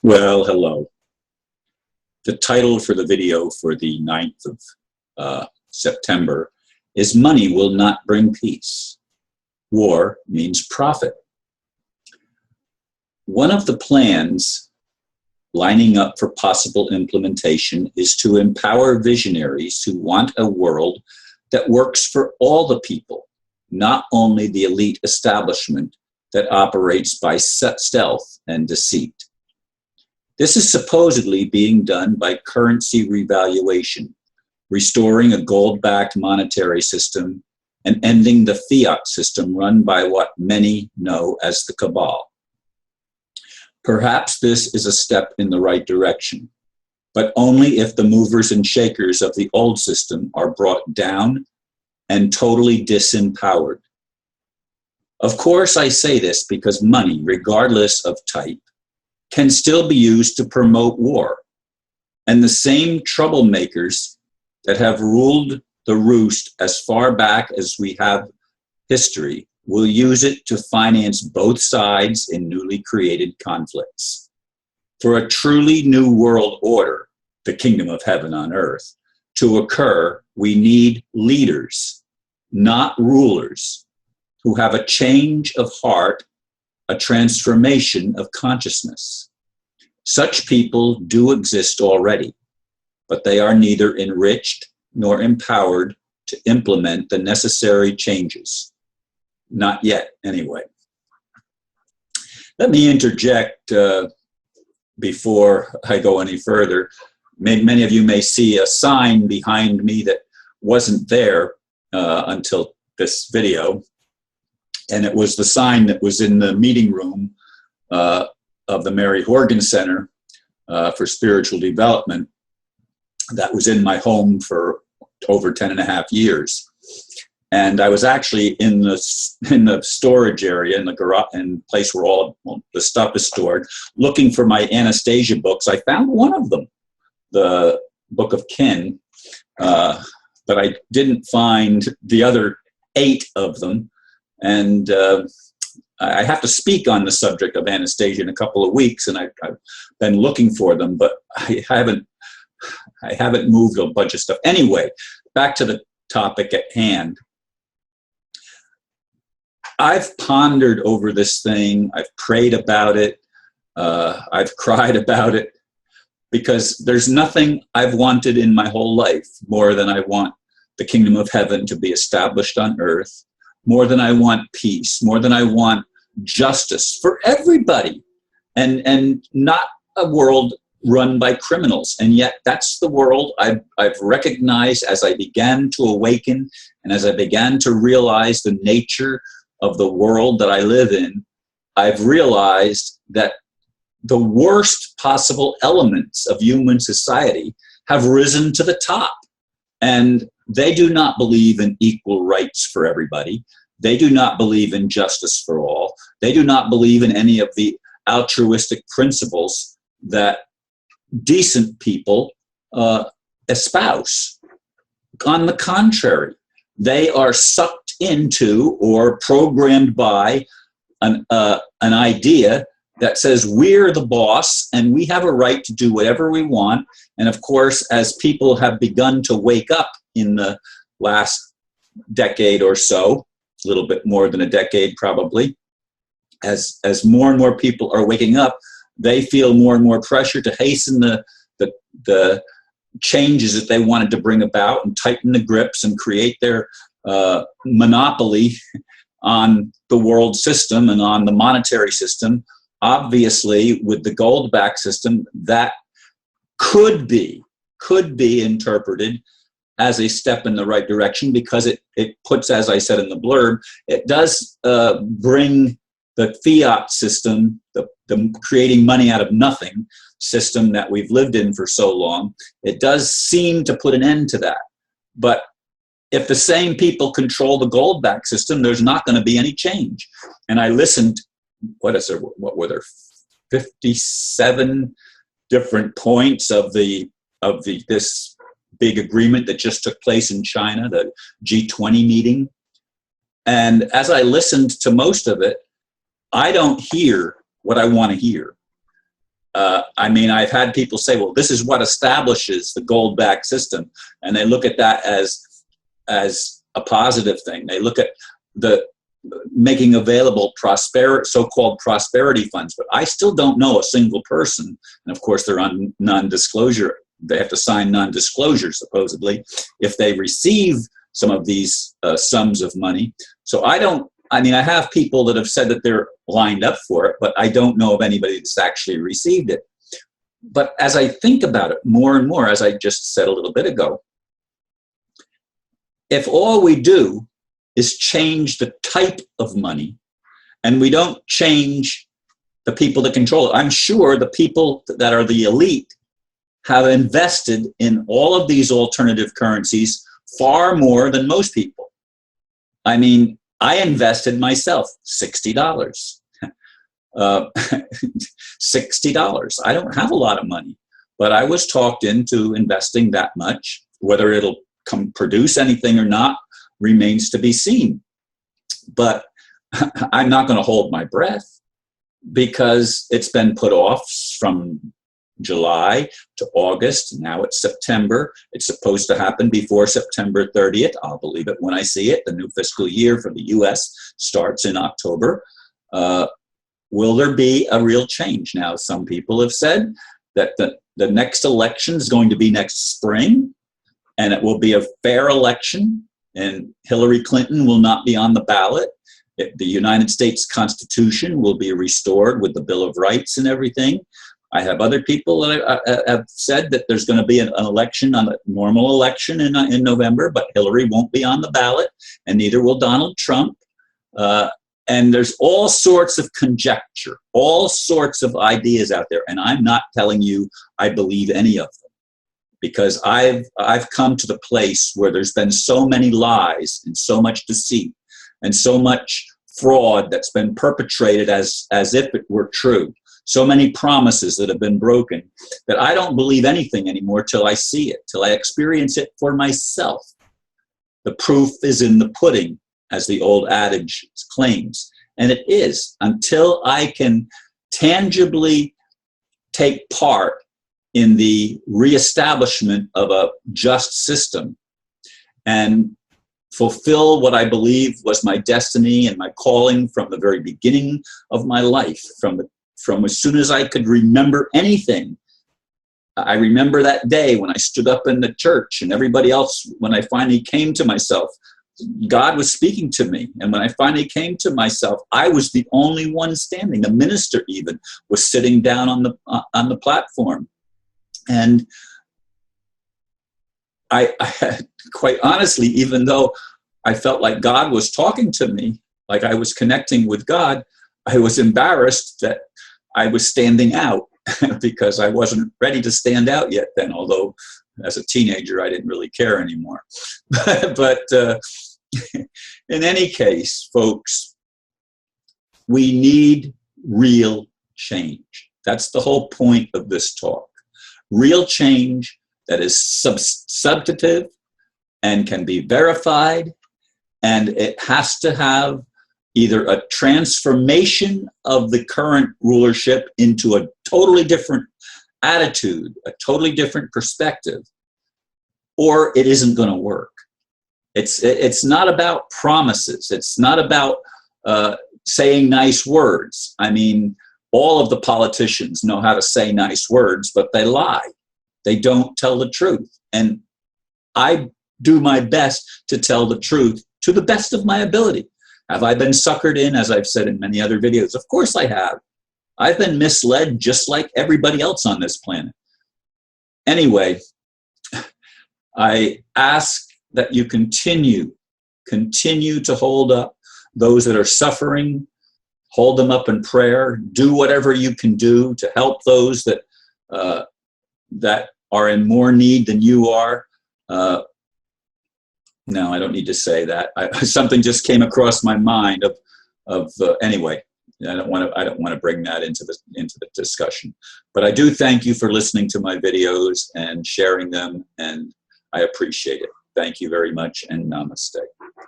Well, hello. The title for the video for the 9th of September is Money Will Not Bring Peace. War means profit. One of the plans lining up for possible implementation is to empower visionaries who want a world that works for all the people, not only the elite establishment that operates by stealth and deceit. This is supposedly being done by currency revaluation, restoring a gold-backed monetary system and ending the fiat system run by what many know as the cabal. Perhaps this is a step in the right direction, but only if the movers and shakers of the old system are brought down and totally disempowered. Of course, I say this because money, regardless of type, can still be used to promote war. And the same troublemakers that have ruled the roost as far back as we have history will use it to finance both sides in newly created conflicts. For a truly new world order, the kingdom of heaven on earth, to occur, we need leaders, not rulers, who have a change of heart, a transformation of consciousness. Such people do exist already, but they are neither enriched nor empowered to implement the necessary changes. Not yet, anyway. Let me interject before I go any further. Many of you may see a sign behind me that wasn't there until this video. And it was the sign that was in the meeting room of the Mary Horgan Center for Spiritual Development that was in my home for over 10.5 years. And I was actually in the storage area, in the garage, and place where all the stuff is stored, looking for my Anastasia books. I found one of them, the Book of Kin, but I didn't find the other 8 of them. And I have to speak on the subject of Anastasia in a couple of weeks, and I've been looking for them, but I haven't moved a bunch of stuff. Anyway, back to the topic at hand. I've pondered over this thing. I've prayed about it. I've cried about it, because there's nothing I've wanted in my whole life more than I want the kingdom of heaven to be established on earth, more than I want peace, more than I want justice for everybody, and not a world run by criminals. And yet that's the world I've recognized as I began to awaken and as I began to realize the nature of the world that I live in. I've realized that the worst possible elements of human society have risen to the top, and they do not believe in equal rights for everybody. They do not believe in justice for all. They do not believe in any of the altruistic principles that decent people espouse. On the contrary, they are sucked into or programmed by an idea that says we're the boss and we have a right to do whatever we want. And of course, as people have begun to wake up in the last decade or so, a little bit more than a decade probably, as more and more people are waking up, they feel more and more pressure to hasten the changes that they wanted to bring about and tighten the grips and create their monopoly on the world system and on the monetary system. Obviously, with the gold-backed system, that could be interpreted as a step in the right direction, because it puts, as I said in the blurb, it does bring the fiat system, the creating money out of nothing system that we've lived in for so long. It does seem to put an end to that. But if the same people control the gold-backed system, there's not going to be any change. And I listened, what were there, 57 different points of this big agreement that just took place in China, the G20 meeting. And as I listened to most of it, I don't hear what I want to hear. I mean, I've had people say, well, this is what establishes the gold-backed system. And they look at that as a positive thing. They look at the making available so-called prosperity funds. But I still don't know a single person. And of course, they're on non-disclosure. They have to sign non-disclosure, supposedly, if they receive some of these sums of money. So I have people that have said that they're lined up for it, but I don't know of anybody that's actually received it. But as I think about it more and more, as I just said a little bit ago, if all we do is change the type of money and we don't change the people that control it, I'm sure the people that are the elite have invested in all of these alternative currencies far more than most people. I mean, I invested myself $60. $60. I don't have a lot of money, but I was talked into investing that much. Whether it'll produce anything or not remains to be seen. But I'm not going to hold my breath, because it's been put off from July to August. Now it's September. It's supposed to happen before September 30th. I'll believe it when I see it. The new fiscal year for the U.S. starts in October. Will there be a real change? Now, some people have said that the next election is going to be next spring, and it will be a fair election, and Hillary Clinton will not be on the ballot. The United States Constitution will be restored with the Bill of Rights and everything. I have other people that have said that there's going to be an election, on a normal election in November, but Hillary won't be on the ballot, and neither will Donald Trump. And there's all sorts of conjecture, all sorts of ideas out there, and I'm not telling you I believe any of them, because I've come to the place where there's been so many lies and so much deceit and so much fraud that's been perpetrated as if it were true. So many promises that have been broken, that I don't believe anything anymore till I see it, till I experience it for myself. The proof is in the pudding, as the old adage claims. And it is, until I can tangibly take part in the reestablishment of a just system and fulfill what I believe was my destiny and my calling from the very beginning of my life, from as soon as I could remember anything. I remember that day when I stood up in the church, and everybody else, when I finally came to myself, God was speaking to me. And when I finally came to myself, I was the only one standing. The minister even was sitting down on the platform. And I quite honestly, even though I felt like God was talking to me, like I was connecting with God, I was embarrassed that I was standing out because I wasn't ready to stand out yet then, although as a teenager, I didn't really care anymore. But in any case, folks, we need real change. That's the whole point of this talk. Real change that is substantive and can be verified, and it has to have either a transformation of the current rulership into a totally different attitude, a totally different perspective, or it isn't going to work. It's not about promises. It's not about saying nice words. I mean, all of the politicians know how to say nice words, but they lie. They don't tell the truth. And I do my best to tell the truth to the best of my ability. Have I been suckered in, as I've said in many other videos? Of course I have. I've been misled just like everybody else on this planet. Anyway, I ask that you continue to hold up those that are suffering, hold them up in prayer, do whatever you can do to help those that that are in more need than you are. No, I don't need to say that. Something just came across my mind anyway. I don't want to bring that into the discussion. But I do thank you for listening to my videos and sharing them, and I appreciate it. Thank you very much, and namaste.